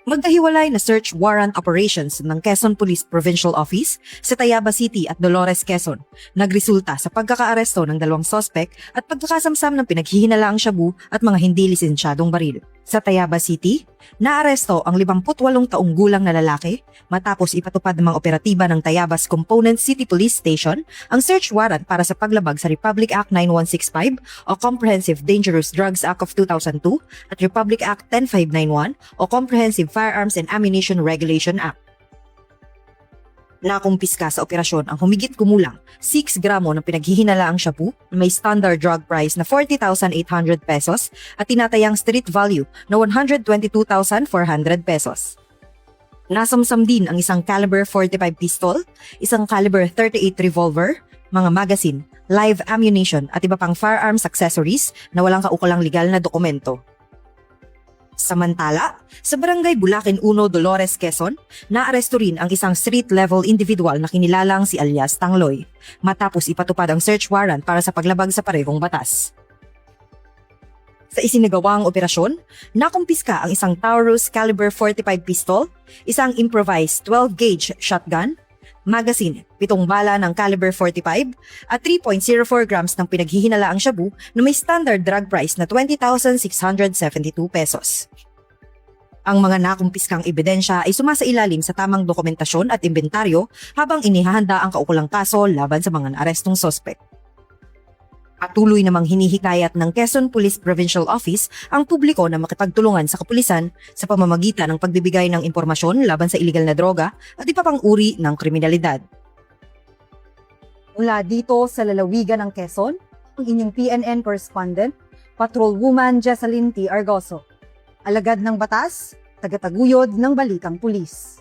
Magkahiwalay na search warrant operations ng Quezon Police Provincial Office sa Tayaba City at Dolores, Quezon nagresulta sa pagkakaaresto ng dalawang sospek at pagkakasamsam ng pinaghihinalaang shabu at mga hindi lisensyadong baril. Sa Tayaba City, naaresto ang 58 taong gulang na lalaki matapos ipatupad ng mga operatiba ng Tayabas Component City Police Station ang search warrant para sa paglabag sa Republic Act 9165 o Comprehensive Dangerous Drugs Act of 2002 at Republic Act 10591 o Comprehensive Firearms and Ammunition Regulation Act. Nakumpiska sa operasyon ang humigit kumulang 6 gramo ng pinaghihinalaang shabu na may standard drug price na 40,800 pesos at tinatayang street value na 122,400 pesos. Nasamsam din ang isang caliber 45 pistol, isang caliber 38 revolver, mga magazine, live ammunition at iba pang firearms accessories na walang kaukulang legal na dokumento. Samantala, sa Barangay Bulacan 1, Dolores, Quezon, naaresto rin ang isang street-level individual na kinilalang si alias Tangloy, matapos ipatupad ang search warrant para sa paglabag sa parehong batas. Sa isinagawang operasyon, nakumpiska ang isang Taurus caliber 45 pistol, isang improvised 12-gauge shotgun, magazine, 7 bala ng caliber 45 at 3.04 grams ng pinaghihinalaang shabu na may standard drug price na 20,672 pesos. Ang mga nakumpiskang ebidensya ay sumasailalim sa tamang dokumentasyon at inventaryo habang inihahanda ang kaukulang kaso laban sa mga naarestong sospek. Patuloy namang hinihikayat ng Quezon Police Provincial Office ang publiko na makipagtulungan sa kapulisan sa pamamagitan ng pagbibigay ng impormasyon laban sa iligal na droga at iba pang uri ng kriminalidad. Mula dito sa lalawigan ng Quezon, ang inyong PNN correspondent, Patrolwoman Jessalyn T. Argoso. Alagad ng batas, tagataguyod ng Balikang Pulis.